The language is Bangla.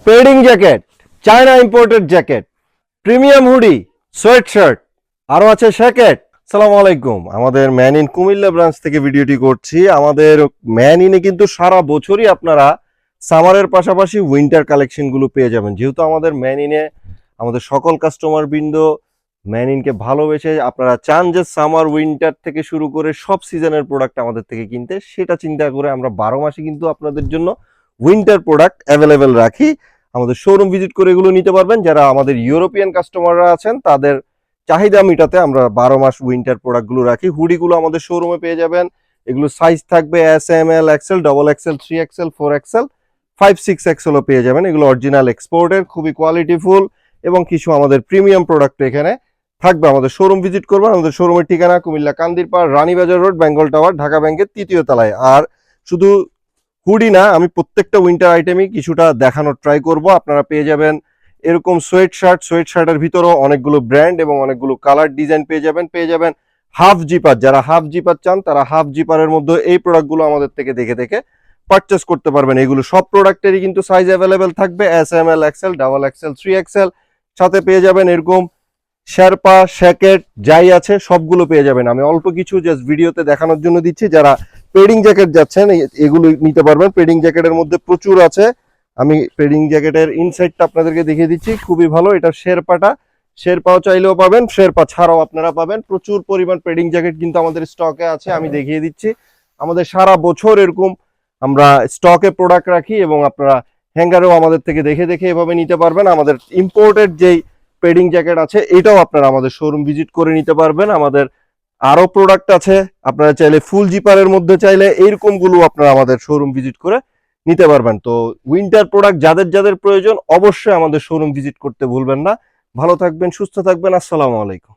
Padding jacket, China imported jacket, premium hoodie, sweat shirt, আরও আছে শ্যাকেট। আসসালামু আলাইকুম। আমাদের ম্যান ইন কুমিল্লা ব্রাঞ্চ থেকে ভিডিওটি করছি। আমাদের ম্যান ইনে কিন্তু সারা বছরই আপনারা সামারের পাশাপাশি উইন্টার কালেকশনগুলো পেয়ে যাবেন। যেহেতু আমাদের ম্যান ইনে আমাদের সকল কাস্টমার বৃন্দ ম্যান ইনকে ভালোবেসে আপনারা চান যে সামার উইন্টার থেকে শুরু করে সব সিজনের প্রোডাক্ট আমাদের থেকে কিনতে, সেটা চিন্তা করে আমরা 12 মাসে কিন্তু আপনাদের জন্য উইন্টার প্রোডাক্ট অ্যাভেলেবেল রাখি। আমাদের শোরুম ভিজিট করে এগুলো নিতে পারবেন। যারা আমাদের ইউরোপিয়ান কাস্টমাররা আছেন তাদের চাহিদা মিটাতে আমরা 12 মাস উইন্টার প্রোডাক্টগুলো রাখি। হুডিগুলো আমাদের শোরুমে পেয়ে যাবেন। এগুলো সাইজ থাকবে S, M, L, XL, double XL, 3 XL, 4 XL, 5, 6 এক্সেলও পেয়ে যাবেন। এগুলো অরিজিনাল এক্সপোর্টের, খুবই কোয়ালিটিফুল এবং কিছু আমাদের প্রিমিয়াম প্রোডাক্ট এখানে থাকবে। আমাদের শোরুম ভিজিট করবেন। আমাদের শোরুমের ঠিকানা কুমিল্লা কান্দিরপাড়, রানীবাজার রোড, বেঙ্গল টাওয়ার, ঢাকা ব্যাংকের 3য় তলায়। আর শুধু হুডি না, আমি প্রত্যেকটা উইন্টার আইটেমই কিছুটা দেখানোর ট্রাই করব। আপনারা পেয়ে যাবেন এরকম সোয়েট শার্টের ভিতরেও অনেকগুলো ব্র্যান্ড এবং অনেকগুলো কালার ডিজাইন পেয়ে যাবেন হাফ জিপার। যারা হাফ জিপার চান তারা হাফ জিপারের মধ্যে এই প্রোডাক্টগুলো আমাদের থেকে দেখে দেখে পারচেস করতে পারবেন। এগুলো সব প্রোডাক্টেরই কিন্তু সাইজ অ্যাভেলেবেল থাকবে, S, M, L, Excel, double XL, 3 Excel. সাথে পেয়ে যাবেন এরকম শেরপা, শ্যাকেট, যাই আছে সবগুলো পেয়ে যাবেন। আমি অল্প কিছু জাস্ট ভিডিওতে দেখানোর জন্য দিচ্ছি। যারা পেডিং জ্যাকেট যাচ্ছেন এগুলো নিতে পারবেন। পেডিং জ্যাকেটের মধ্যে প্রচুর আছে। আমি পেডিং জ্যাকেটের ইনসাইডটা আপনাদেরকে দেখিয়ে দিচ্ছি, খুবই ভালো। এটা শেরপাও চাইলেও পাবেন, শেরপা ছাড়াও আপনারা পাবেন। প্রচুর পরিমাণ পেডিং জ্যাকেট কিন্তু আমাদের স্টকে আছে, আমি দেখিয়ে দিচ্ছি। আমাদের সারা বছর এরকম আমরা স্টকে প্রোডাক্ট রাখি এবং আপনারা হ্যাঙ্গারেও আমাদের থেকে দেখে দেখে এভাবে নিতে পারবেন। আমাদের ইম্পোর্টেড যেই পেডিং জ্যাকেট আছে এটাও আপনারা আমাদের শোরুম ভিজিট করে নিতে পারবেন। আমাদের আরো প্রোডাক্ট আছে, আপনারা চাইলে ফুল জিপারের মধ্যে চাইলে এইরকম গুলো আপনারা আমাদের শোরুম ভিজিট করে নিতে পারবেন। তো উইন্টার প্রোডাক্ট যাদের যাদের প্রয়োজন অবশ্যই আমাদের শোরুম ভিজিট করতে ভুলবেন না। ভালো থাকবেন, সুস্থ থাকবেন। আসসালামু আলাইকুম।